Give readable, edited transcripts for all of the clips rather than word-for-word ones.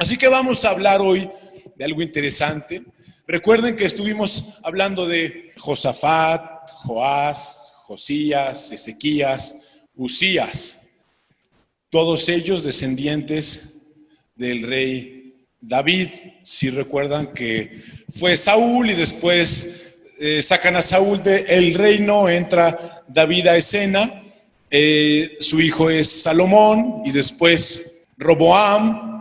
Así que vamos a hablar hoy de algo interesante. Recuerden que estuvimos hablando de Josafat, Joás, Josías, Ezequías, Usías, todos ellos descendientes del rey David. Si recuerdan que fue Saúl y después sacan a Saúl del reino, entra David a escena, su hijo es Salomón y después Roboam.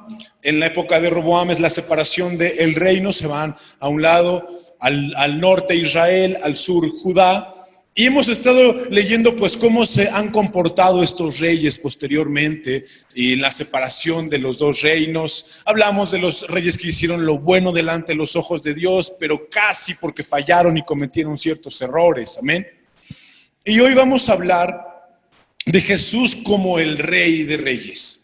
En la época de Roboam es la separación del reino, se van a un lado, al norte Israel, al sur Judá. Y hemos estado leyendo pues cómo se han comportado estos reyes posteriormente y la separación de los dos reinos. Hablamos de los reyes que hicieron lo bueno delante de los ojos de Dios, pero casi porque fallaron y cometieron ciertos errores. Amén. Y hoy vamos a hablar de Jesús como el Rey de Reyes.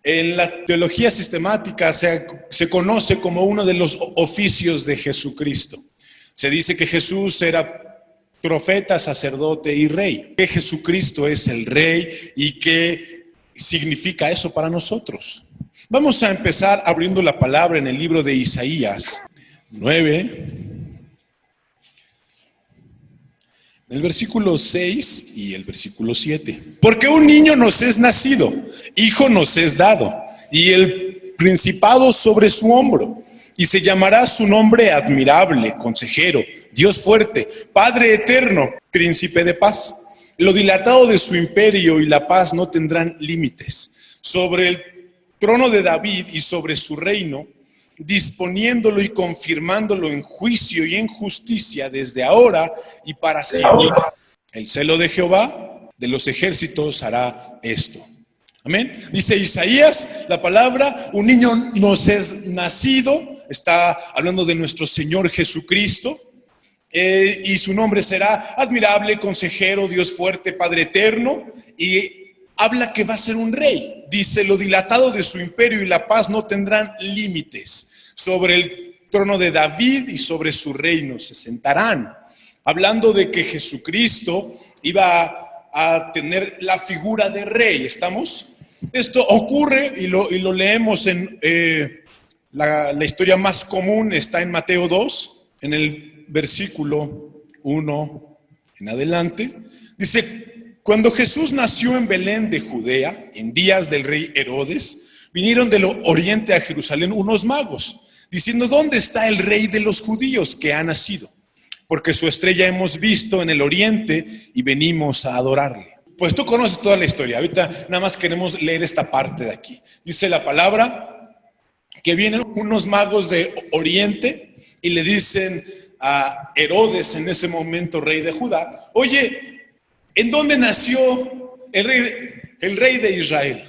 En la teología sistemática se conoce como uno de los oficios de Jesucristo. Se dice que Jesús era profeta, sacerdote y rey. Que Jesucristo es el rey y qué significa eso para nosotros. Vamos a empezar abriendo la palabra en el libro de Isaías 9, el versículo 6 y el versículo 7. Porque un niño nos es nacido, hijo nos es dado, y el principado sobre su hombro, y se llamará su nombre admirable, consejero, Dios fuerte, Padre eterno, príncipe de paz. Lo dilatado de su imperio y la paz no tendrán límites. Sobre el trono de David y sobre su reino, disponiéndolo y confirmándolo en juicio y en justicia desde ahora y para siempre. El celo de Jehová de los ejércitos hará esto. Amén. Dice Isaías, la palabra, un niño nos es nacido, está hablando de nuestro Señor Jesucristo, y su nombre será admirable, consejero, Dios fuerte, Padre eterno, y habla que va a ser un rey. Dice, lo dilatado de su imperio y la paz no tendrán límites. Sobre el trono de David y sobre su reino se sentarán. Hablando de que Jesucristo iba a tener la figura de rey. ¿Estamos? Esto ocurre y lo leemos en la historia más común, está en Mateo 2, en el versículo 1 en adelante. Dice, cuando Jesús nació en Belén de Judea, en días del rey Herodes, vinieron del oriente a Jerusalén unos magos, diciendo, ¿dónde está el rey de los judíos que ha nacido? Porque su estrella hemos visto en el oriente y venimos a adorarle. Pues tú conoces toda la historia, ahorita nada más queremos leer esta parte de aquí. Dice la palabra que vienen unos magos de oriente y le dicen a Herodes, en ese momento rey de Judá, oye, ¿en dónde nació el rey de Israel?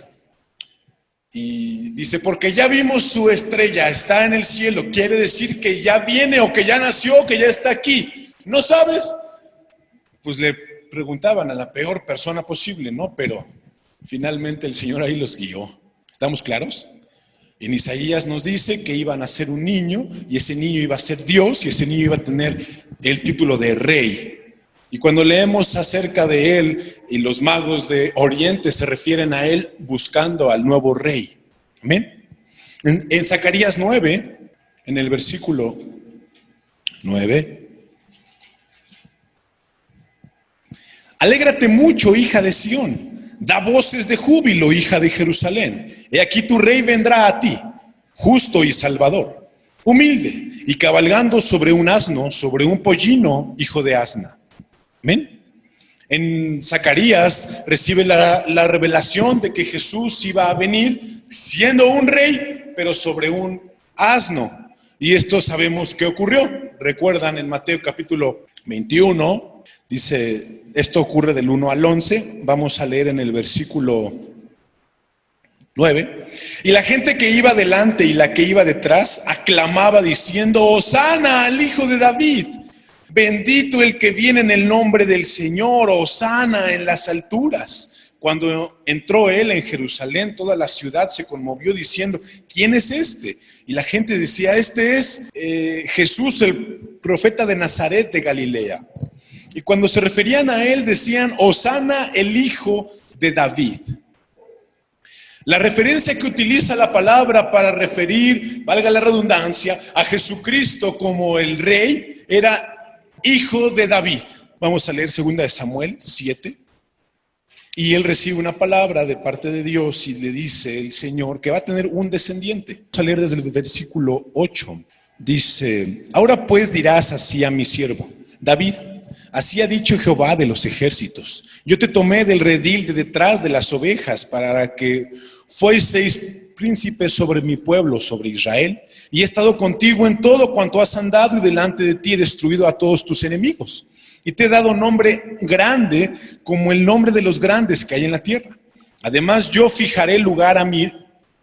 Y dice, porque ya vimos su estrella, está en el cielo, quiere decir que ya viene o que ya nació, que ya está aquí. ¿No sabes? Pues le preguntaban a la peor persona posible, ¿no? Pero finalmente el Señor ahí los guió. ¿Estamos claros? En Isaías nos dice que iba a nacer un niño y ese niño iba a ser Dios y ese niño iba a tener el título de rey. Y cuando leemos acerca de él y los magos de Oriente se refieren a él buscando al nuevo rey. Amén. En Zacarías 9, en el versículo 9, alégrate mucho, hija de Sión. Da voces de júbilo, hija de Jerusalén. He aquí tu rey vendrá a ti, justo y salvador, humilde y cabalgando sobre un asno, sobre un pollino, hijo de asna. Amén. En Zacarías recibe la revelación de que Jesús iba a venir siendo un rey, pero sobre un asno. Y esto sabemos que ocurrió. Recuerdan en Mateo capítulo 21, dice, esto ocurre del 1 al 11. Vamos a leer en el versículo 9. Y la gente que iba delante y la que iba detrás aclamaba diciendo, Hosana al hijo de David. Bendito el que viene en el nombre del Señor, hosana en las alturas. Cuando entró él en Jerusalén, toda la ciudad se conmovió diciendo, ¿quién es este? Y la gente decía, este es Jesús, el profeta de Nazaret de Galilea. Y cuando se referían a él decían, hosana el hijo de David. La referencia que utiliza la palabra para referir, valga la redundancia, a Jesucristo como el rey, era hijo de David. Vamos a leer 2 de Samuel 7. Y él recibe una palabra de parte de Dios y le dice el Señor que va a tener un descendiente. Vamos a leer desde el versículo 8. Dice: ahora pues dirás así a mi siervo David: así ha dicho Jehová de los ejércitos: yo te tomé del redil de detrás de las ovejas para que fueseis príncipes sobre mi pueblo, sobre Israel, y he estado contigo en todo cuanto has andado, y delante de ti he destruido a todos tus enemigos. Y te he dado nombre grande como el nombre de los grandes que hay en la tierra. Además, yo fijaré lugar a mi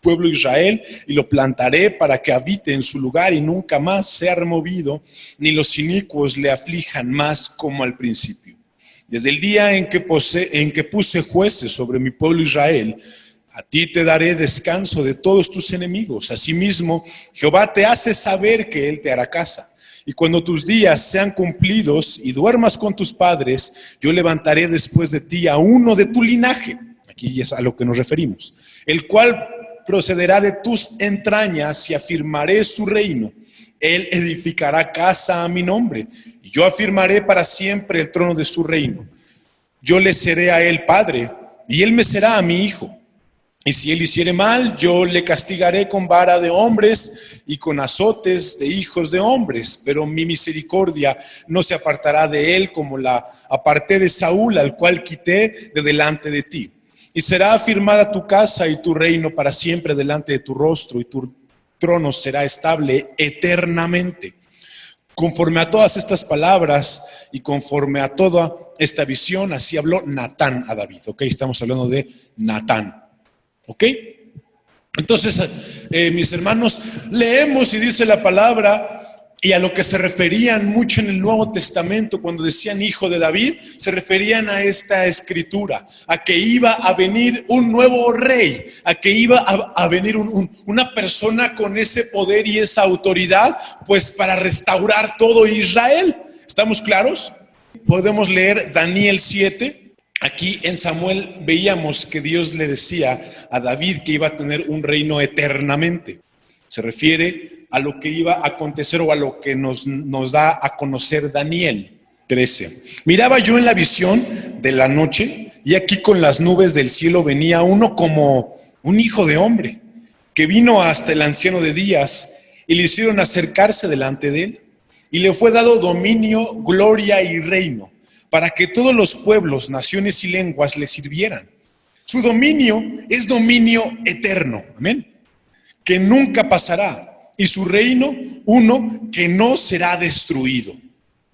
pueblo Israel y lo plantaré para que habite en su lugar y nunca más sea removido, ni los inicuos le aflijan más como al principio. Desde el día en que puse jueces sobre mi pueblo Israel, a ti te daré descanso de todos tus enemigos. Asimismo, Jehová te hace saber que él te hará casa. Y cuando tus días sean cumplidos y duermas con tus padres, yo levantaré después de ti a uno de tu linaje, aquí es a lo que nos referimos, el cual procederá de tus entrañas, y afirmaré su reino. Él edificará casa a mi nombre, y yo afirmaré para siempre el trono de su reino. Yo le seré a él padre, y él me será a mi hijo. Y si él hiciere mal, yo le castigaré con vara de hombres y con azotes de hijos de hombres. Pero mi misericordia no se apartará de él, como la aparté de Saúl, al cual quité de delante de ti. Y será afirmada tu casa y tu reino para siempre delante de tu rostro, y tu trono será estable eternamente. Conforme a todas estas palabras y conforme a toda esta visión, así habló Natán a David. Ok, estamos hablando de Natán. ¿Ok? Entonces, mis hermanos, leemos y dice la palabra, y a lo que se referían mucho en el Nuevo Testamento cuando decían hijo de David, se referían a esta escritura, a que iba a venir un nuevo rey, a que iba a venir una persona con ese poder y esa autoridad, pues para restaurar todo Israel. ¿Estamos claros? Podemos leer Daniel 7. Aquí en Samuel veíamos que Dios le decía a David que iba a tener un reino eternamente. Se refiere a lo que iba a acontecer o a lo que nos da a conocer Daniel 13. Miraba yo en la visión de la noche, y aquí con las nubes del cielo venía uno como un hijo de hombre, que vino hasta el anciano de días, y le hicieron acercarse delante de él, y le fue dado dominio, gloria y reino, para que todos los pueblos, naciones y lenguas le sirvieran. Su dominio es dominio eterno, amén, que nunca pasará, y su reino uno que no será destruido.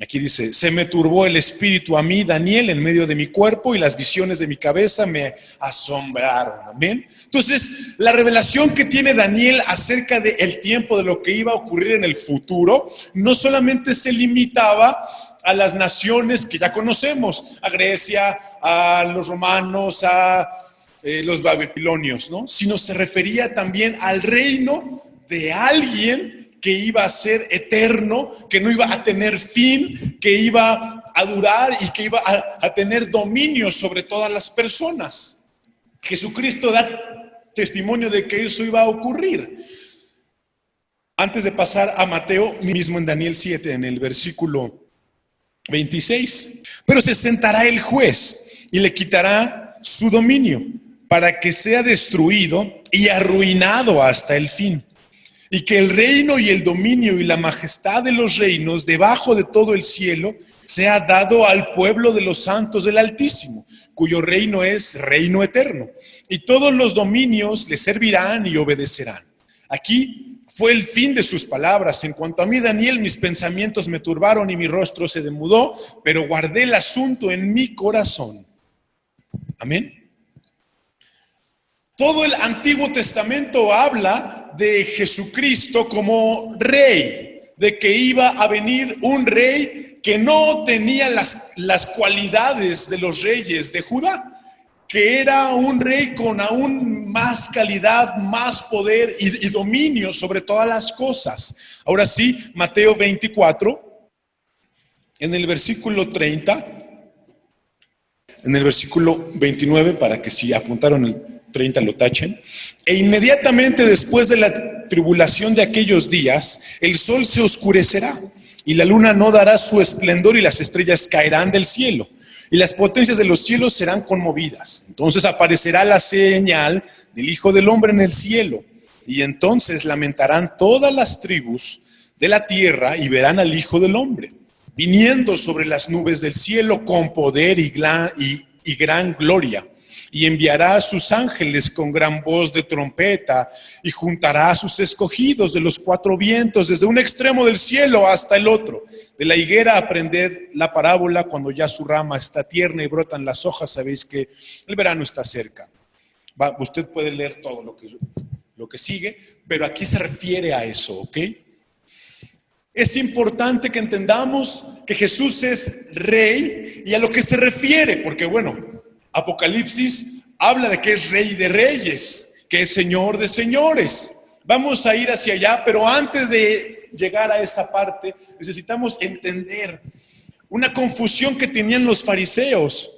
Aquí dice: se me turbó el espíritu a mí, Daniel, en medio de mi cuerpo, y las visiones de mi cabeza me asombraron, amén. Entonces, la revelación que tiene Daniel acerca del tiempo, de lo que iba a ocurrir en el futuro, no solamente se limitaba a las naciones que ya conocemos, a Grecia, a los romanos, a los babilonios, ¿no? Sino se refería también al reino de alguien que iba a ser eterno, que no iba a tener fin, que iba a durar y que iba a tener dominio sobre todas las personas. Jesucristo da testimonio de que eso iba a ocurrir. Antes de pasar a Mateo, mismo en Daniel 7, en el versículo 26. Pero se sentará el juez y le quitará su dominio, para que sea destruido y arruinado hasta el fin. Y que el reino y el dominio y la majestad de los reinos debajo de todo el cielo sea dado al pueblo de los santos del Altísimo, cuyo reino es reino eterno. Y todos los dominios le servirán y obedecerán. Aquí fue el fin de sus palabras. En cuanto a mí, Daniel, mis pensamientos me turbaron y mi rostro se demudó, pero guardé el asunto en mi corazón. Amén. Todo el Antiguo Testamento habla de Jesucristo como rey, de que iba a venir un rey que no tenía las cualidades de los reyes de Judá, que era un rey con aún más calidad, más poder y dominio sobre todas las cosas. Ahora sí, Mateo 24, en el versículo 30, en el versículo 29, para que si apuntaron 30 lo tachen. E inmediatamente después de la tribulación de aquellos días, el sol se oscurecerá y la luna no dará su esplendor y las estrellas caerán del cielo y las potencias de los cielos serán conmovidas. Entonces aparecerá la señal del Hijo del Hombre en el cielo y entonces lamentarán todas las tribus de la tierra y verán al Hijo del Hombre viniendo sobre las nubes del cielo con poder y gran gloria. Y enviará a sus ángeles con gran voz de trompeta y juntará a sus escogidos de los cuatro vientos, desde un extremo del cielo hasta el otro. De la higuera aprended la parábola: cuando ya su rama está tierna y brotan las hojas, sabéis que el verano está cerca. Usted puede leer todo lo que sigue, pero aquí se refiere a eso, ¿ok? Es importante que entendamos que Jesús es rey y a lo que se refiere, porque bueno, Apocalipsis habla de que es rey de reyes, que es señor de señores. Vamos a ir hacia allá, pero antes de llegar a esa parte, necesitamos entender una confusión que tenían los fariseos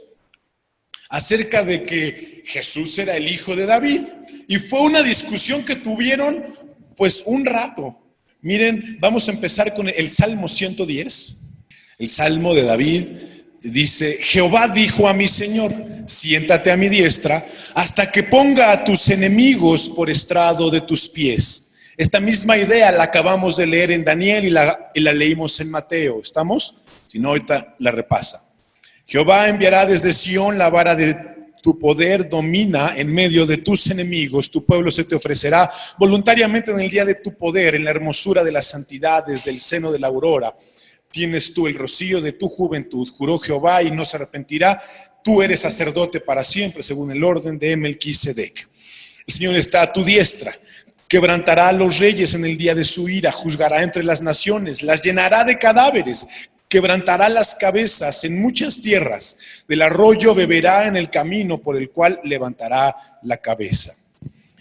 acerca de que Jesús era el hijo de David. Y fue una discusión que tuvieron pues un rato. Miren, vamos a empezar con el Salmo 110. El Salmo de David dice: Jehová dijo a mi Señor, siéntate a mi diestra hasta que ponga a tus enemigos por estrado de tus pies. Esta misma idea la acabamos de leer en Daniel y la leímos en Mateo. ¿Estamos? Si no, ahorita la repasa. Jehová enviará desde Sión la vara de tu poder, domina en medio de tus enemigos. Tu pueblo se te ofrecerá voluntariamente en el día de tu poder, en la hermosura de la santidad, desde el seno de la aurora. Tienes tú el rocío de tu juventud, juró Jehová y no se arrepentirá. Tú eres sacerdote para siempre, según el orden de Melquisedec. El Señor está a tu diestra, quebrantará a los reyes en el día de su ira, juzgará entre las naciones, las llenará de cadáveres, quebrantará las cabezas en muchas tierras, del arroyo beberá en el camino por el cual levantará la cabeza.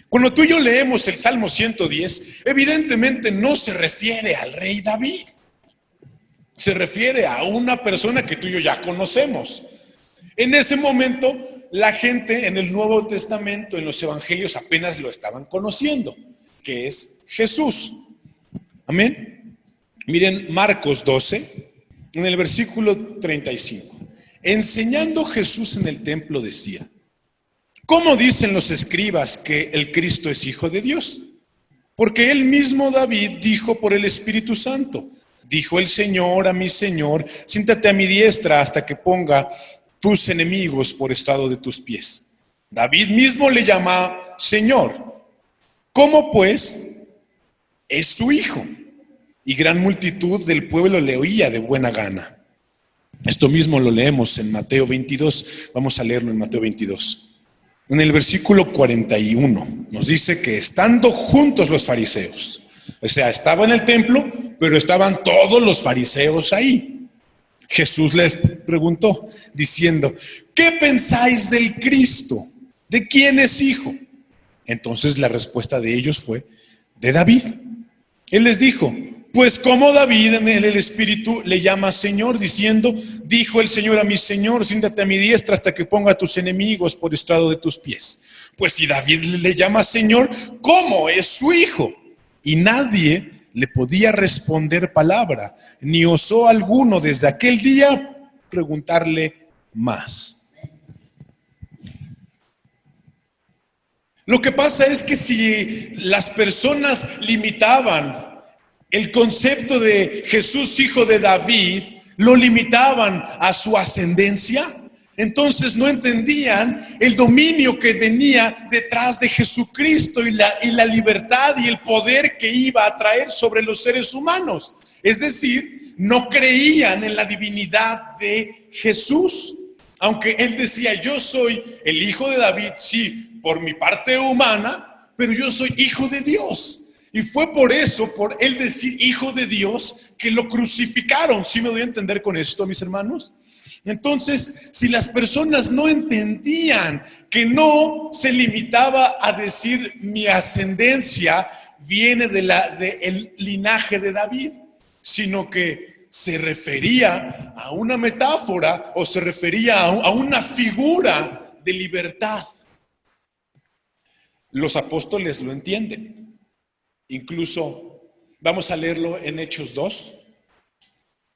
Cuando tú y yo leemos el Salmo 110, evidentemente no se refiere al rey David. Se refiere a una persona que tú y yo ya conocemos. En ese momento, la gente en el Nuevo Testamento, en los evangelios, apenas lo estaban conociendo, que es Jesús. Amén. Miren Marcos 12, en el versículo 35. Enseñando Jesús en el templo decía: ¿cómo dicen los escribas que el Cristo es hijo de Dios? Porque él mismo David dijo por el Espíritu Santo: dijo el Señor a mi Señor, siéntate a mi diestra hasta que ponga tus enemigos por estrado de tus pies. David mismo le llama Señor. ¿Cómo pues es su hijo? Y gran multitud del pueblo le oía de buena gana. Esto mismo lo leemos en Mateo 22. Vamos a leerlo en Mateo 22. En el versículo 41 nos dice que estando juntos los fariseos, o sea, estaba en el templo, pero estaban todos los fariseos ahí. Jesús les preguntó diciendo: ¿qué pensáis del Cristo? ¿De quién es hijo? Entonces la respuesta de ellos fue: de David. Él les dijo: pues como David en el Espíritu le llama Señor, diciendo: dijo el Señor a mi Señor, siéntate a mi diestra hasta que ponga a tus enemigos por estrado de tus pies. Pues si David le llama Señor, ¿cómo es su hijo? Y nadie le podía responder palabra, ni osó alguno desde aquel día preguntarle más. Lo que pasa es que si las personas limitaban el concepto de Jesús, hijo de David, lo limitaban a su ascendencia, entonces no entendían el dominio que venía detrás de Jesucristo y la libertad y el poder que iba a traer sobre los seres humanos. Es decir, no creían en la divinidad de Jesús. Aunque él decía: yo soy el hijo de David, sí, por mi parte humana, pero yo soy hijo de Dios. Y fue por eso, por él decir hijo de Dios, que lo crucificaron. ¿Sí me doy a entender con esto, mis hermanos? Entonces, si las personas no entendían que no se limitaba a decir mi ascendencia viene del linaje de David, sino que se refería a una metáfora o se refería a una figura de libertad. Los apóstoles lo entienden. Incluso vamos a leerlo en Hechos 2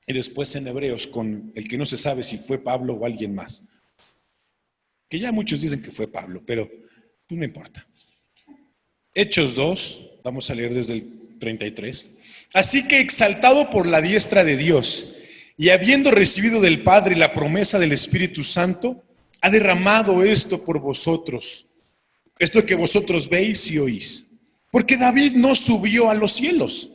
y después en Hebreos, con el que no se sabe si fue Pablo o alguien más. Que ya muchos dicen que fue Pablo, pero pues no importa. Hechos 2, vamos a leer desde el 33. Así que exaltado por la diestra de Dios y habiendo recibido del Padre la promesa del Espíritu Santo, ha derramado esto por vosotros, esto que vosotros veis y oís. Porque David no subió a los cielos,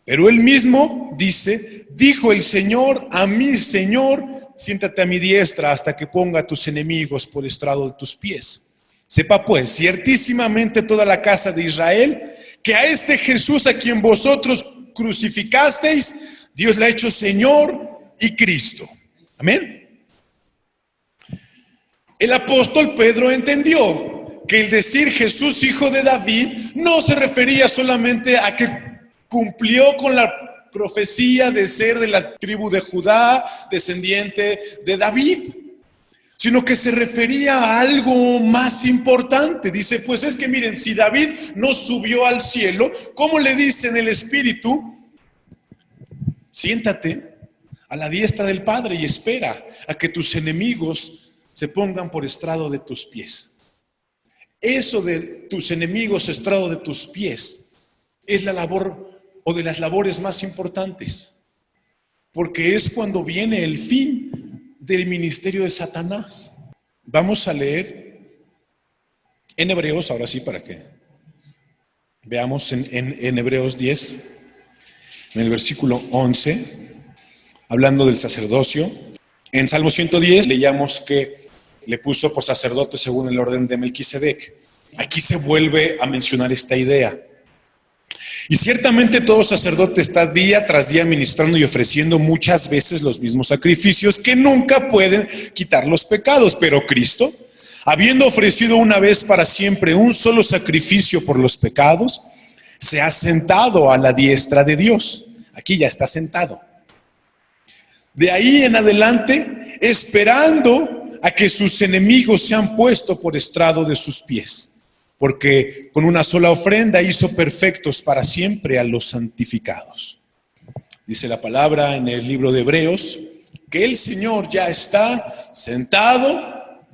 pero él mismo dice, dijo el Señor a mi Señor, siéntate a mi diestra hasta que ponga a tus enemigos por estrado de tus pies. Sepa pues, ciertísimamente toda la casa de Israel, que a este Jesús a quien vosotros crucificasteis, Dios le ha hecho Señor y Cristo. Amén. El apóstol Pedro entendió que el decir Jesús hijo de David no se refería solamente a que cumplió con la profecía de ser de la tribu de Judá, descendiente de David, sino que se refería a algo más importante. Dice, pues es que miren, si David no subió al cielo, ¿cómo le dice en el Espíritu? Siéntate a la diestra del Padre y espera a que tus enemigos se pongan por estrado de tus pies. Eso de tus enemigos estrado de tus pies es la labor o de las labores más importantes, porque es cuando viene el fin del ministerio de Satanás. Vamos a leer en Hebreos, ahora sí, para que veamos en Hebreos 10, en el versículo 11, hablando del sacerdocio. En Salmo 110 leíamos que le puso por sacerdote según el orden de Melquisedec. Aquí se vuelve a mencionar esta idea. Y ciertamente todo sacerdote está día tras día ministrando y ofreciendo muchas veces los mismos sacrificios que nunca pueden quitar los pecados. Pero Cristo, habiendo ofrecido una vez para siempre un solo sacrificio por los pecados, se ha sentado a la diestra de Dios. Aquí ya está sentado. De ahí en adelante, esperando a que sus enemigos sean puestos por estrado de sus pies. Porque con una sola ofrenda hizo perfectos para siempre a los santificados. Dice la palabra en el libro de Hebreos que el Señor ya está sentado.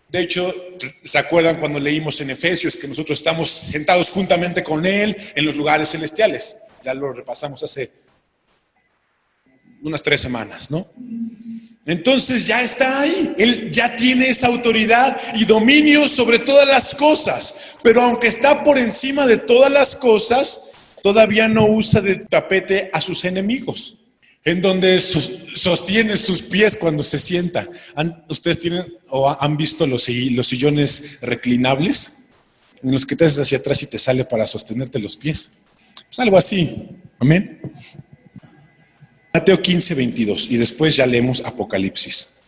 De hecho, ¿se acuerdan cuando leímos en Efesios que nosotros estamos sentados juntamente con Él en los lugares celestiales? Ya lo repasamos hace unas 3 semanas, ¿no? Entonces ya está ahí, Él ya tiene esa autoridad y dominio sobre todas las cosas, pero aunque está por encima de todas las cosas, todavía no usa de tapete a sus enemigos, en donde sostiene sus pies cuando se sienta. ¿Ustedes tienen o han visto los sillones reclinables? En los que te haces hacia atrás y te sale para sostenerte los pies. Pues algo así, amén. Mateo 15, 22 y después ya leemos Apocalipsis.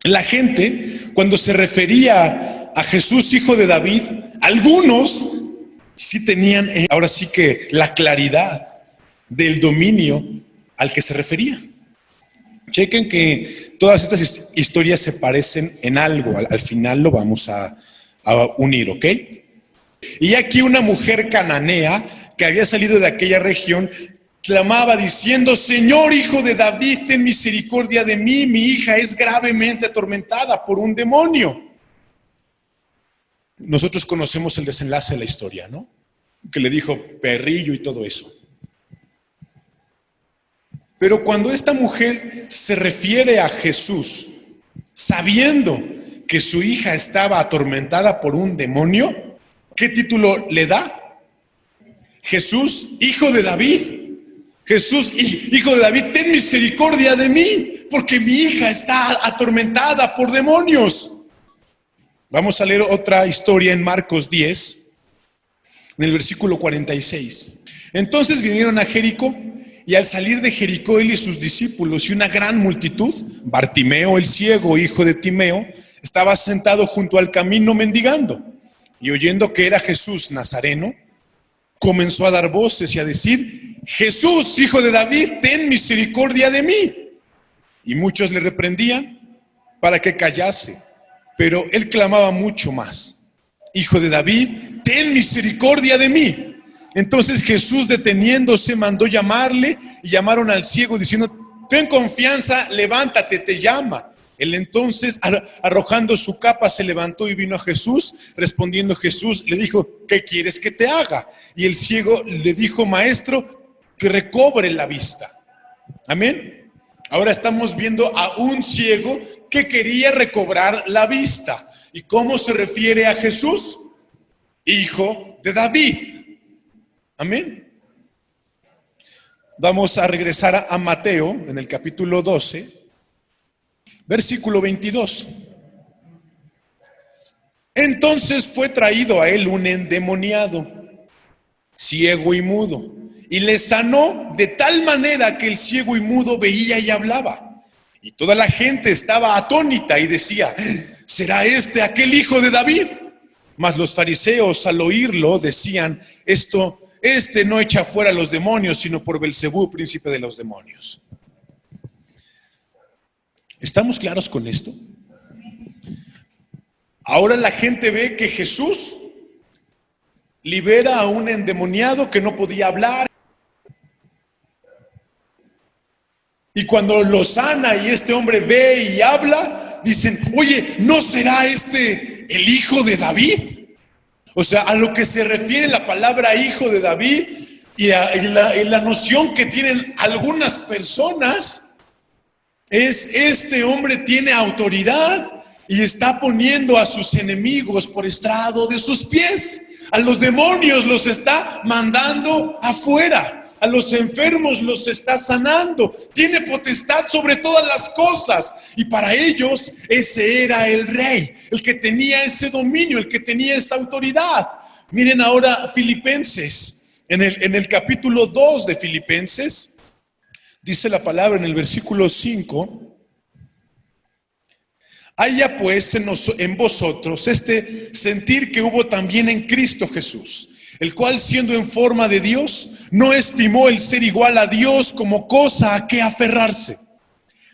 La gente, cuando se refería a Jesús hijo de David, algunos sí tenían ahora sí que la claridad del dominio al que se refería. Chequen que todas estas historias se parecen en algo, al final lo vamos a unir, ¿ok? Y aquí una mujer cananea que había salido de aquella región clamaba diciendo, Señor, hijo de David, ten misericordia de mí, mi hija es gravemente atormentada por un demonio. Nosotros conocemos el desenlace de la historia, ¿no? Que le dijo perrillo y todo eso. Pero cuando esta mujer se refiere a Jesús, sabiendo que su hija estaba atormentada por un demonio, ¿qué título le da? Jesús, hijo de David. Jesús, hijo de David, ten misericordia de mí, porque mi hija está atormentada por demonios. Vamos a leer otra historia en Marcos 10, en el versículo 46. Entonces vinieron a Jericó, y al salir de Jericó él y sus discípulos y una gran multitud, Bartimeo el ciego, hijo de Timeo, estaba sentado junto al camino mendigando, y oyendo que era Jesús Nazareno, comenzó a dar voces y a decir, Jesús, hijo de David, ten misericordia de mí. Y muchos le reprendían para que callase. Pero él clamaba mucho más: Hijo de David, ten misericordia de mí. Entonces Jesús, deteniéndose, mandó llamarle, y llamaron al ciego diciendo: ten confianza, levántate, te llama. Él entonces, arrojando su capa, se levantó y vino a Jesús. Respondiendo Jesús, le dijo: ¿qué quieres que te haga? Y el ciego le dijo: Maestro, que recobre la vista. Amén. Ahora estamos viendo a un ciego que quería recobrar la vista. ¿Y cómo se refiere a Jesús? Hijo de David. Amén. Vamos a regresar a Mateo en el capítulo 12, versículo 22. Entonces fue traído a él un endemoniado, ciego y mudo, y le sanó de tal manera que el ciego y mudo veía y hablaba. Y toda la gente estaba atónita y decía: ¿será este aquel hijo de David? Mas los fariseos, al oírlo, decían: Este no echa fuera a los demonios, sino por Belcebú, príncipe de los demonios. ¿Estamos claros con esto? Ahora la gente ve que Jesús libera a un endemoniado que no podía hablar. Y cuando lo sana y este hombre ve y habla, dicen: oye, ¿no será este el hijo de David? O sea, a lo que se refiere la palabra hijo de David y la noción que tienen algunas personas es: este hombre tiene autoridad y está poniendo a sus enemigos por estrado de sus pies. A los demonios los está mandando afuera. A los enfermos los está sanando. Tiene potestad sobre todas las cosas. Y para ellos ese era el rey, el que tenía ese dominio, el que tenía esa autoridad. Miren ahora Filipenses, en el capítulo 2 de Filipenses, dice la palabra en el versículo 5: haya pues en vosotros este sentir que hubo también en Cristo Jesús, el cual, siendo en forma de Dios, no estimó el ser igual a Dios como cosa a que aferrarse,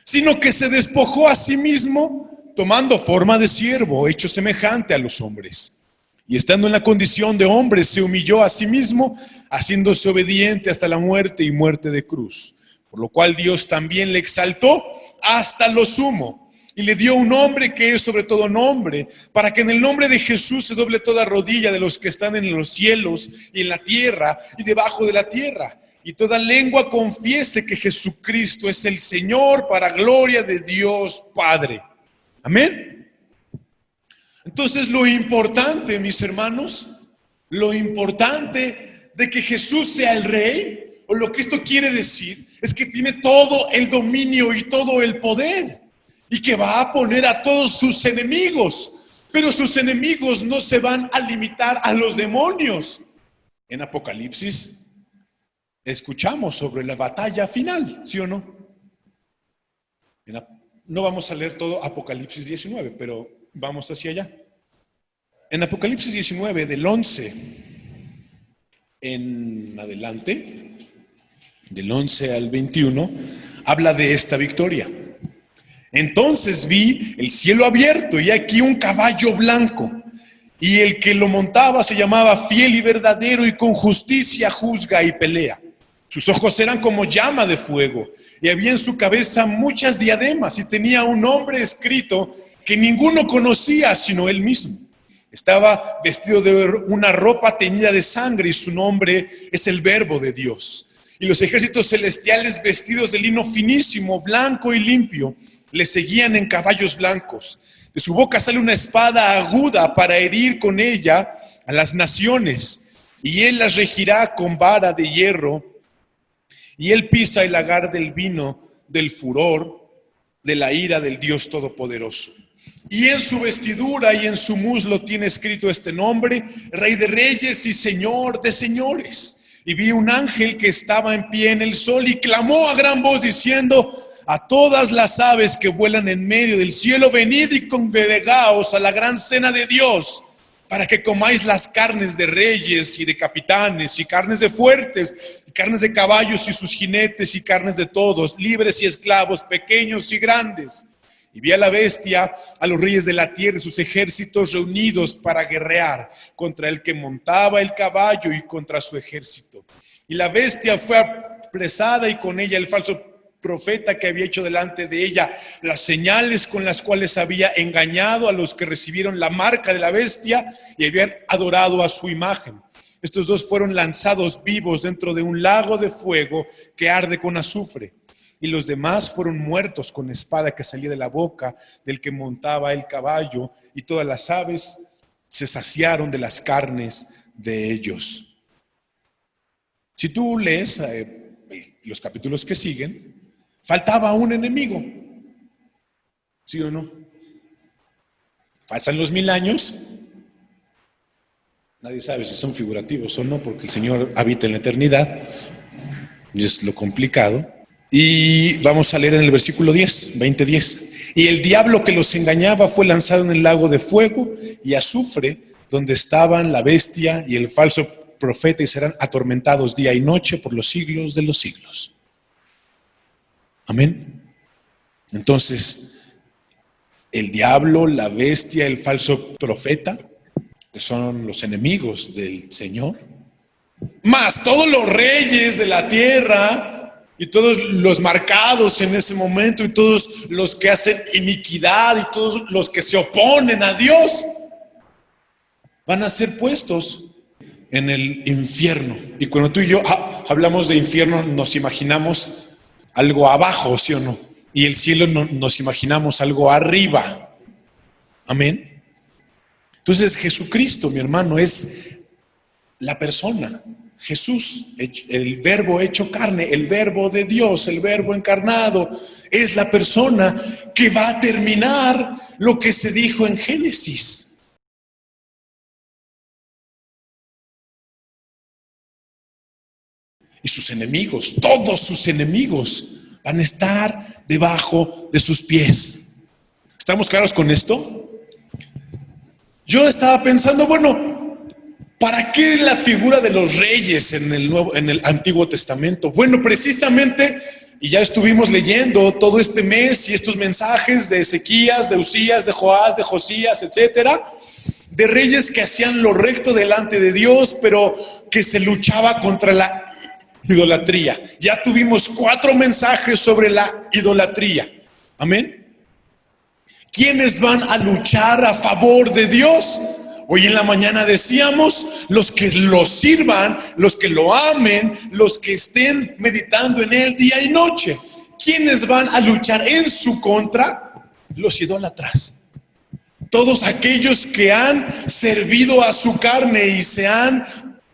sino que se despojó a sí mismo, tomando forma de siervo, hecho semejante a los hombres. Y estando en la condición de hombre, se humilló a sí mismo, haciéndose obediente hasta la muerte y muerte de cruz. Por lo cual Dios también le exaltó hasta lo sumo, y le dio un nombre que es sobre todo nombre, para que en el nombre de Jesús se doble toda rodilla de los que están en los cielos y en la tierra y debajo de la tierra, y toda lengua confiese que Jesucristo es el Señor, para gloria de Dios Padre. Amén. Entonces, lo importante, mis hermanos, lo importante de que Jesús sea el rey, o lo que esto quiere decir, es que tiene todo el dominio y todo el poder, y que va a poner a todos sus enemigos. Pero sus enemigos no se van a limitar a los demonios. En Apocalipsis escuchamos sobre la batalla final, ¿sí o no? No vamos a leer todo Apocalipsis 19, pero vamos hacia allá. En Apocalipsis 19, del 11 en adelante, del 11 al 21, habla de esta victoria. Entonces vi el cielo abierto y aquí un caballo blanco, y el que lo montaba se llamaba Fiel y Verdadero, y con justicia juzga y pelea. Sus ojos eran como llama de fuego, y había en su cabeza muchas diademas, y tenía un nombre escrito que ninguno conocía sino él mismo. Estaba vestido de una ropa teñida de sangre, y su nombre es el Verbo de Dios. Y los ejércitos celestiales, vestidos de lino finísimo, blanco y limpio, le seguían en caballos blancos. De su boca sale una espada aguda para herir con ella a las naciones, y él las regirá con vara de hierro, y él pisa el lagar del vino del furor de la ira del Dios Todopoderoso. Y en su vestidura y en su muslo tiene escrito este nombre: Rey de Reyes y Señor de Señores. Y vi un ángel que estaba en pie en el sol y clamó a gran voz diciendo: a todas las aves que vuelan en medio del cielo, venid y congregaos a la gran cena de Dios, para que comáis las carnes de reyes y de capitanes, y carnes de fuertes, y carnes de caballos y sus jinetes, y carnes de todos, libres y esclavos, pequeños y grandes. Y vi a la bestia, a los reyes de la tierra y sus ejércitos reunidos para guerrear contra el que montaba el caballo y contra su ejército. Y la bestia fue apresada y con ella el falso profeta que había hecho delante de ella las señales con las cuales había engañado a los que recibieron la marca de la bestia y habían adorado a su imagen. Estos dos fueron lanzados vivos dentro de un lago de fuego que arde con azufre. Y los demás fueron muertos con espada que salía de la boca del que montaba el caballo, y todas las aves se saciaron de las carnes de ellos. Si tú lees los capítulos que siguen, faltaba un enemigo. ¿Sí o no? Pasan los 1000 años. Nadie sabe si son figurativos o no, porque el Señor habita en la eternidad. Y es lo complicado. Y vamos a leer en el versículo 10, 20:10. Y el diablo que los engañaba fue lanzado en el lago de fuego y azufre, donde estaban la bestia y el falso profeta, y serán atormentados día y noche por los siglos de los siglos. Amén. Entonces, el diablo, la bestia, el falso profeta, que son los enemigos del Señor, más todos los reyes de la tierra, y todos los marcados en ese momento, y todos los que hacen iniquidad, y todos los que se oponen a Dios, van a ser puestos en el infierno. Y cuando tú y yo hablamos de infierno, nos imaginamos algo abajo, ¿sí o no? Y el cielo nos imaginamos algo arriba. Amén. Entonces Jesucristo, mi hermano, es la persona. Jesús, el verbo hecho carne, el verbo de Dios, el verbo encarnado, es la persona que va a terminar lo que se dijo en Génesis. Y sus enemigos, todos sus enemigos, van a estar debajo de sus pies. ¿Estamos claros con esto? Yo estaba pensando, bueno, ¿para qué la figura de los reyes en el Antiguo Testamento? Bueno, precisamente, y ya estuvimos leyendo todo este mes y estos mensajes de Ezequías, de Usías, de Joás, de Josías, etcétera, de reyes que hacían lo recto delante de Dios, pero que se luchaba contra la idolatría. Ya tuvimos 4 mensajes sobre la idolatría. Amén. ¿Quiénes van a luchar a favor de Dios? Hoy en la mañana decíamos, los que lo sirvan, los que lo amen, los que estén meditando en él día y noche. ¿Quiénes van a luchar en su contra? Los idólatras. Todos aquellos que han servido a su carne y se han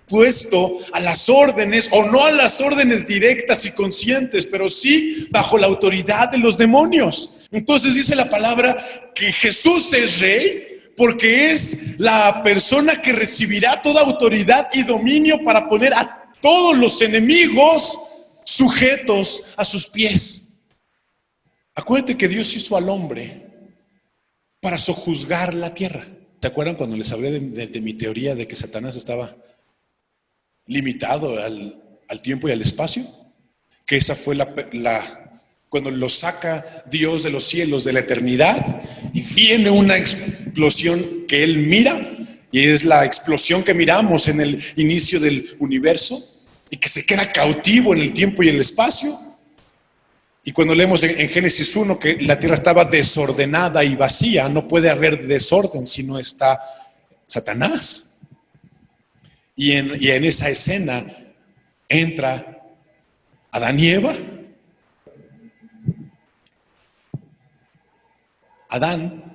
puesto a las órdenes, o no a las órdenes directas y conscientes, pero sí bajo la autoridad de los demonios. Entonces dice la palabra que Jesús es rey, porque es la persona que recibirá toda autoridad y dominio para poner a todos los enemigos sujetos a sus pies. Acuérdate que Dios hizo al hombre para sojuzgar la tierra. ¿Se acuerdan cuando les hablé de mi teoría de que Satanás estaba limitado al tiempo y al espacio? Que esa fue cuando lo saca Dios de los cielos, de la eternidad, y viene una explosión que él mira, y es la explosión que miramos en el inicio del universo, y que se queda cautivo en el tiempo y el espacio. Y cuando leemos en Génesis 1 que la tierra estaba desordenada y vacía, no puede haber desorden si no está Satanás. Y en esa escena entra Adán y Eva. Adán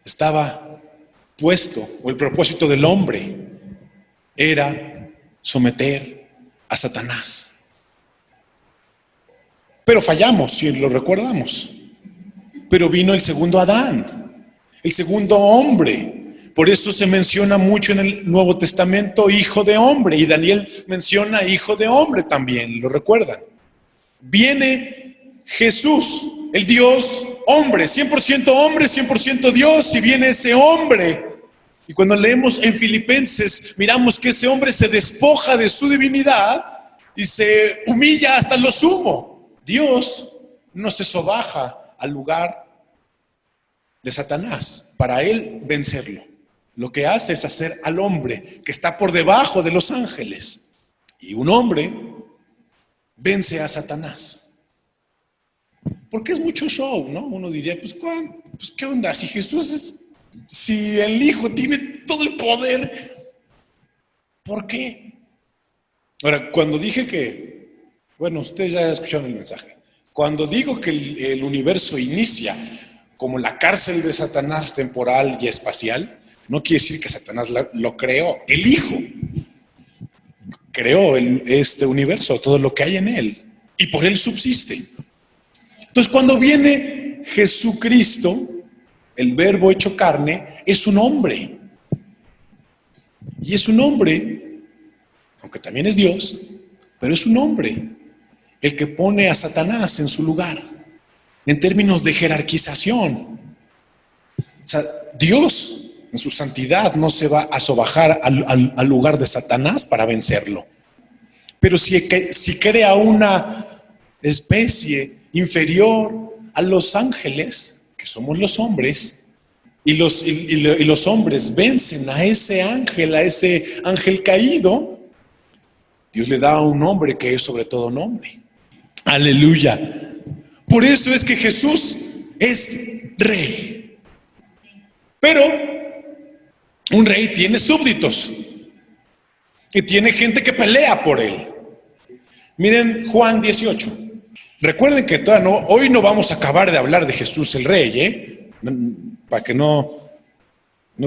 estaba puesto, o el propósito del hombre era someter a Satanás. Pero fallamos, si lo recordamos. Pero vino el segundo Adán, el segundo hombre. Por eso se menciona mucho en el Nuevo Testamento hijo de hombre, y Daniel menciona hijo de hombre también, ¿lo recuerdan? Viene Jesús, el Dios hombre, 100% hombre, 100% Dios, y viene ese hombre. Y cuando leemos en Filipenses, miramos que ese hombre se despoja de su divinidad y se humilla hasta lo sumo. Dios no se sobaja al lugar de Satanás, para él vencerlo. Lo que hace es hacer al hombre que está por debajo de los ángeles. Y un hombre vence a Satanás. Porque es mucho show, ¿no? Uno diría, pues ¿qué onda? Si Jesús, si el Hijo tiene todo el poder, ¿por qué? Ahora, cuando dije bueno, ustedes ya escucharon el mensaje. Cuando digo que el universo inicia como la cárcel de Satanás temporal y espacial, no quiere decir que Satanás lo creó. El Hijo creó este universo, todo lo que hay en él, y por él subsiste. Entonces, cuando viene Jesucristo, el Verbo hecho carne, es un hombre. Y es un hombre, aunque también es Dios, pero es un hombre el que pone a Satanás en su lugar, en términos de jerarquización. O sea, Dios, en su santidad, no se va a sobajar al lugar de Satanás para vencerlo. Pero si crea una especie inferior a los ángeles, que somos los hombres, y los hombres vencen a ese ángel caído, Dios le da un nombre que es sobre todo nombre. Aleluya. Por eso es que Jesús es rey. Pero un rey tiene súbditos y tiene gente que pelea por él. Miren Juan 18. Recuerden que hoy no vamos a acabar de hablar de Jesús el rey, para que no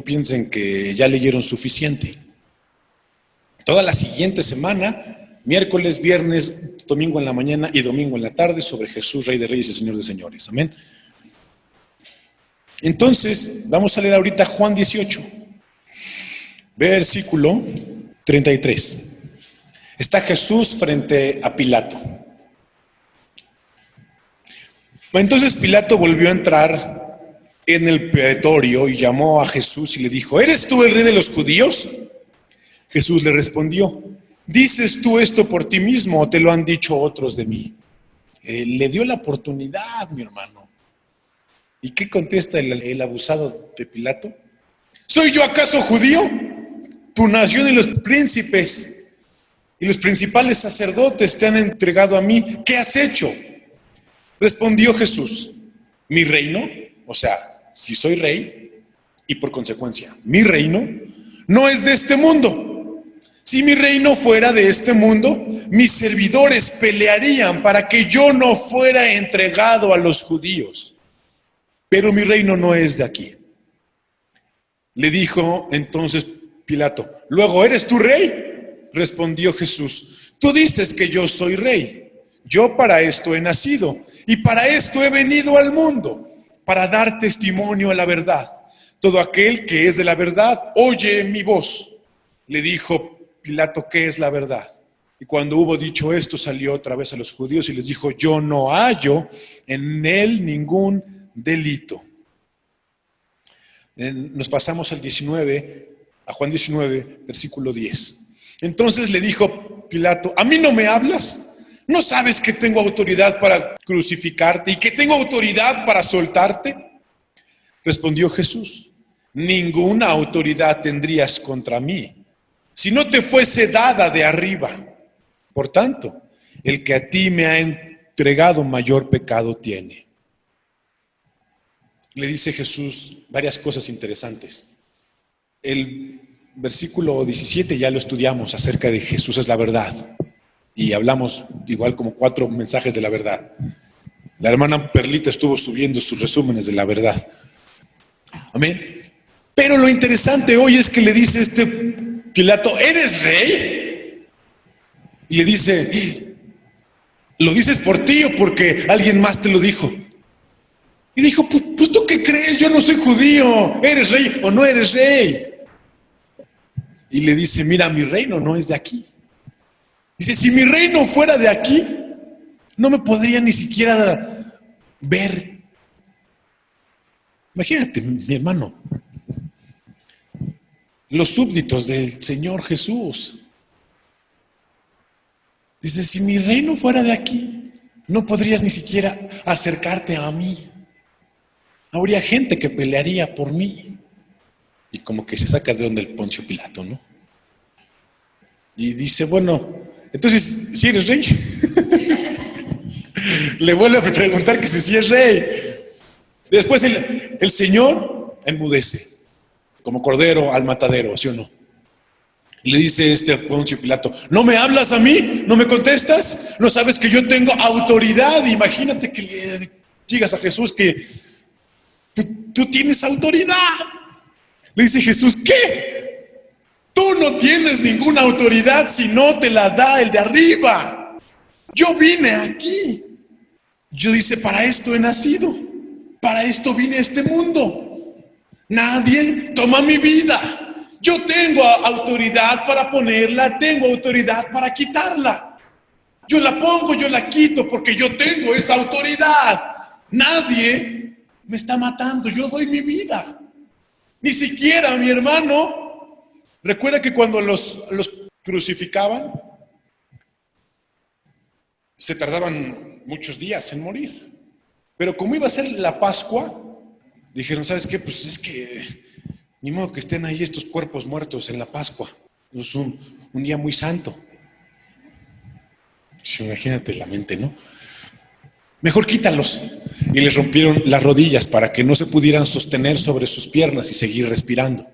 piensen que ya leyeron suficiente. Toda la siguiente semana, miércoles, viernes, domingo en la mañana y domingo en la tarde, sobre Jesús, Rey de Reyes y Señor de Señores. Amén. Entonces, vamos a leer ahorita Juan 18, versículo 33. Está Jesús frente a Pilato. Entonces Pilato volvió a entrar en el pretorio y llamó a Jesús y le dijo: ¿eres tú el rey de los judíos? Jesús le respondió: ¿dices tú esto por ti mismo o te lo han dicho otros de mí? Le dio la oportunidad, mi hermano. ¿Y qué contesta el abusado de Pilato? ¿Soy yo acaso judío? Tu nación y los príncipes y los principales sacerdotes te han entregado a mí. ¿Qué has hecho? Respondió Jesús: mi reino, o sea, si soy rey, y por consecuencia, mi reino no es de este mundo. Si mi reino fuera de este mundo, mis servidores pelearían para que yo no fuera entregado a los judíos. Pero mi reino no es de aquí. Le dijo entonces Pilato: ¿luego eres tú rey? Respondió Jesús: tú dices que yo soy rey. Yo para esto he nacido y para esto he venido al mundo, para dar testimonio a la verdad. Todo aquel que es de la verdad oye mi voz. Le dijo Pilato: ¿qué es la verdad? Y cuando hubo dicho esto, salió otra vez a los judíos y les dijo: yo no hallo en él ningún delito. Nos pasamos al 19, a Juan 19, versículo 10. Entonces le dijo Pilato: ¿a mí no me hablas? ¿No sabes que tengo autoridad para crucificarte y que tengo autoridad para soltarte? Respondió Jesús: ninguna autoridad tendrías contra mí si no te fuese dada de arriba. Por tanto, el que a ti me ha entregado mayor pecado tiene. Le dice Jesús varias cosas interesantes. El versículo 17 ya lo estudiamos acerca de Jesús es la verdad. Y hablamos igual como 4 mensajes de la verdad. La hermana Perlita estuvo subiendo sus resúmenes de la verdad. Amén. Pero lo interesante hoy es que le dice Pilato: ¿eres rey? Y le dice: ¿lo dices por ti o porque alguien más te lo dijo? Y dijo: pues ¿tú qué crees? Yo no soy judío. ¿Eres rey o no eres rey? Y le dice: mira, mi reino no es de aquí. Dice: si mi reino fuera de aquí, no me podría ni siquiera ver. Imagínate, mi hermano, los súbditos del Señor Jesús. Dice: si mi reino fuera de aquí, no podrías ni siquiera acercarte a mí. habría gente que pelearía por mí. Y como que se saca de donde el Poncio Pilato, ¿no? Y dice, bueno, entonces, ¿si eres rey? Le vuelve a preguntar que si es rey. Después el Señor enmudece, como cordero al matadero, ¿sí o no? Y le dice Poncio Pilato, ¿no me hablas a mí? ¿No me contestas? ¿No sabes que yo tengo autoridad? Imagínate que le digas a Jesús que tú tienes autoridad. Le dice Jesús, ¿qué? Tú no tienes ninguna autoridad si no te la da el de arriba. Yo vine aquí. Yo dice, para esto he nacido. Para esto vine a este mundo. Nadie toma mi vida. Yo tengo autoridad para ponerla, tengo autoridad para quitarla. Yo la pongo, yo la quito porque yo tengo esa autoridad. Nadie me está matando, yo doy mi vida. Ni siquiera mi hermano. Recuerda que cuando los crucificaban, se tardaban muchos días en morir. Pero como iba a ser la Pascua, dijeron, ¿sabes qué? Pues es que ni modo que estén ahí estos cuerpos muertos en la Pascua. Es un día muy santo. Imagínate la mente, ¿no? Mejor quítalos. Y les rompieron las rodillas para que no se pudieran sostener sobre sus piernas y seguir respirando.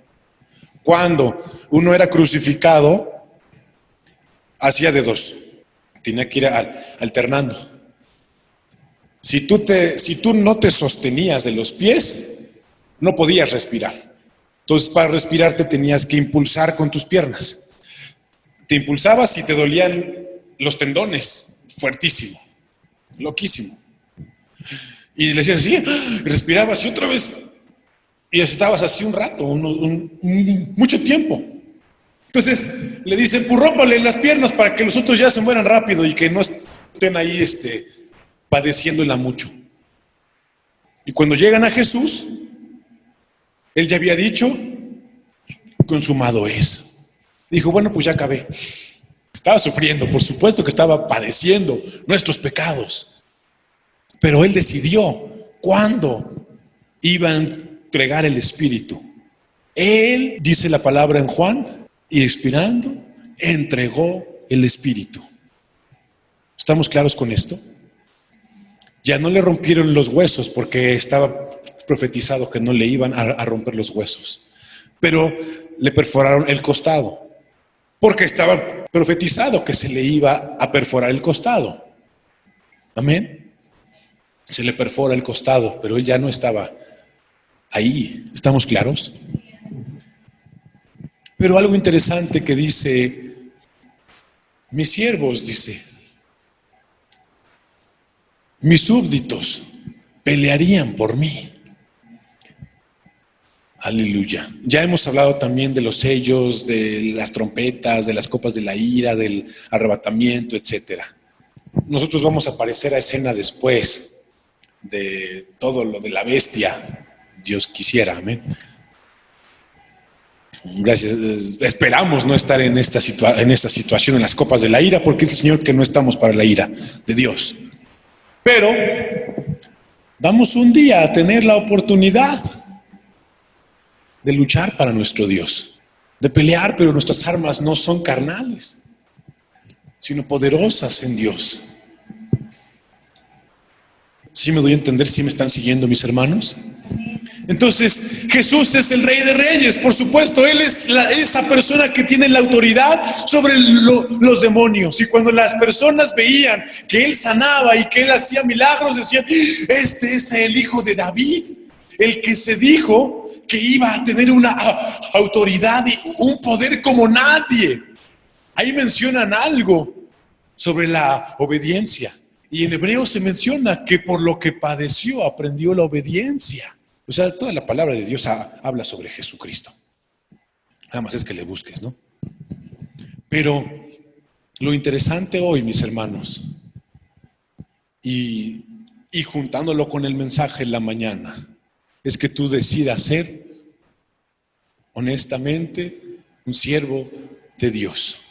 Cuando uno era crucificado, hacía de dos. Tenía que ir alternando. Si tú no te sostenías de los pies, no podías respirar. Entonces, para respirar te tenías que impulsar con tus piernas. Te impulsabas y te dolían los tendones, fuertísimo, loquísimo. Y le decías así, respirabas y otra vez, y estabas así un rato, mucho tiempo. Entonces, le dicen, pues rómpale las piernas para que los otros ya se mueran rápido y que no estén ahí padeciéndola mucho. Y cuando llegan a Jesús, Él ya había dicho, consumado es. Dijo, bueno, pues ya acabé. Estaba sufriendo, por supuesto que estaba padeciendo nuestros pecados. Pero Él decidió cuándo iba a entregar el Espíritu. Él, dice la palabra en Juan, y expirando, entregó el Espíritu. ¿Estamos claros con esto? Ya no le rompieron los huesos porque estaba profetizado que no le iban a romper los huesos, pero le perforaron el costado porque estaba profetizado que se le iba a perforar el costado. Amén. Se le perfora el costado, pero él ya no estaba ahí. ¿Estamos claros? Pero algo interesante que dice, mis siervos, dice, mis súbditos pelearían por mí. Aleluya. Ya hemos hablado también de los sellos, de las trompetas, de las copas de la ira, del arrebatamiento, etcétera. Nosotros vamos a aparecer a escena después de todo lo de la bestia. Dios quisiera, amén. Gracias. Esperamos no estar en esta situación, en las copas de la ira, porque es el Señor que no estamos para la ira de Dios. Pero vamos un día a tener la oportunidad de luchar para nuestro Dios, de pelear, pero nuestras armas no son carnales, sino poderosas en Dios. ¿Sí me doy a entender? ¿Sí me están siguiendo, mis hermanos? Entonces, Jesús es el Rey de Reyes, por supuesto. Él es esa persona que tiene la autoridad sobre los demonios. Y cuando las personas veían que Él sanaba y que Él hacía milagros, decían, este es el Hijo de David, el que se dijo que iba a tener una autoridad y un poder como nadie. Ahí mencionan algo sobre la obediencia. Y en hebreo se menciona que por lo que padeció aprendió la obediencia. O sea, toda la palabra de Dios habla sobre Jesucristo. Nada más es que le busques, ¿no? Pero lo interesante hoy, mis hermanos, y juntándolo con el mensaje en la mañana, es que tú decidas ser honestamente un siervo de Dios,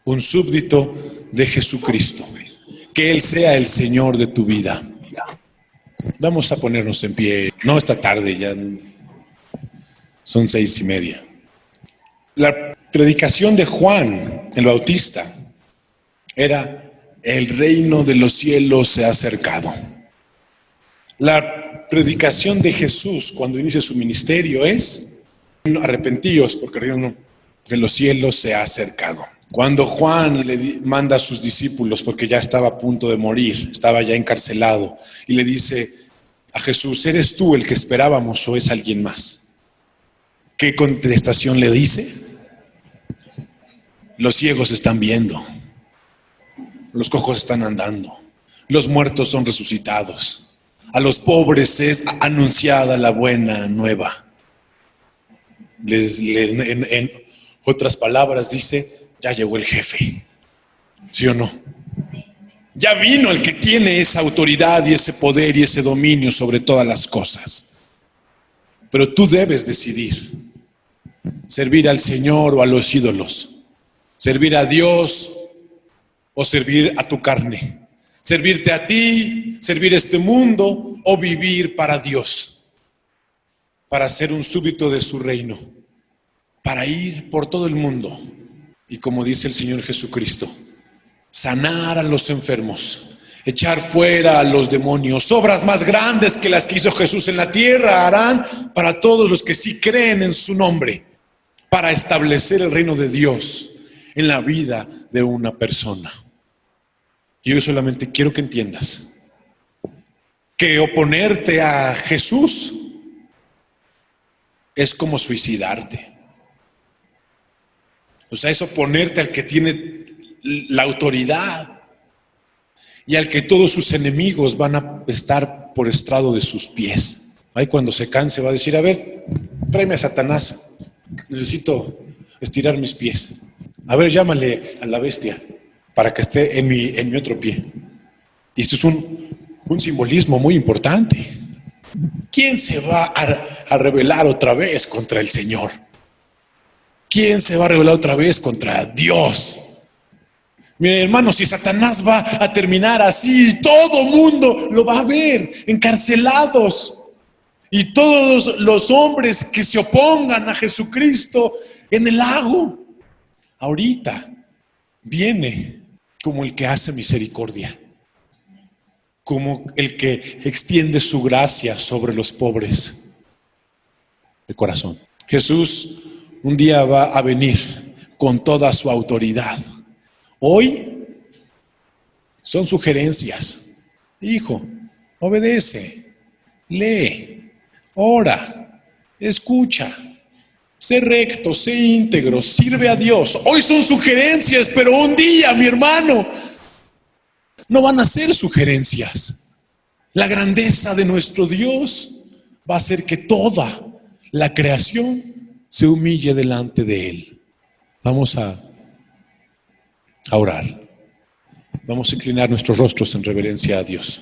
un súbdito de Jesucristo, que Él sea el Señor de tu vida. Vamos a ponernos en pie. No, esta tarde, ya son 6:30. La predicación de Juan el Bautista era: el reino de los cielos se ha acercado. La predicación de Jesús cuando inicia su ministerio es: arrepentíos porque el reino de los cielos se ha acercado. Cuando Juan le manda a sus discípulos, porque ya estaba a punto de morir, estaba ya encarcelado, y le dice a Jesús: ¿eres tú el que esperábamos o es alguien más? ¿Qué contestación le dice? Los ciegos están viendo, los cojos están andando, los muertos son resucitados, a los pobres es anunciada la buena nueva. En otras palabras dice: ya llegó el jefe, ¿sí o no? Ya vino el que tiene esa autoridad y ese poder y ese dominio sobre todas las cosas. Pero tú debes decidir servir al Señor o a los ídolos, servir a Dios o servir a tu carne, servirte a ti, servir a este mundo o vivir para Dios, para ser un súbdito de su reino, para ir por todo el mundo y, como dice el Señor Jesucristo, sanar a los enfermos, echar fuera a los demonios. Obras más grandes que las que hizo Jesús en la tierra harán para todos los que sí creen en su nombre, para establecer el reino de Dios en la vida de una persona. Y yo solamente quiero que entiendas que oponerte a Jesús es como suicidarte. O sea, es oponerte al que tiene la autoridad y al que todos sus enemigos van a estar por estrado de sus pies. Ahí cuando se canse va a decir: a ver, tráeme a Satanás, necesito estirar mis pies. A ver, llámale a la bestia para que esté en mi otro pie. Y esto es un simbolismo muy importante. ¿Quién se va a rebelar otra vez contra el Señor? ¿Quién se va a rebelar otra vez contra Dios? Miren, hermanos, si Satanás va a terminar así, todo mundo lo va a ver, encarcelados. Y todos los hombres que se opongan a Jesucristo en el lago. Ahorita viene como el que hace misericordia, como el que extiende su gracia sobre los pobres de corazón. Jesús un día va a venir con toda su autoridad. Hoy son sugerencias. Hijo, obedece, lee, ora, escucha, sé recto, sé íntegro, sirve a Dios. Hoy son sugerencias, pero un día, mi hermano, no van a ser sugerencias. La grandeza de nuestro Dios va a hacer que toda la creación se humille delante de Él. Vamos a orar. Vamos a inclinar nuestros rostros en reverencia a Dios.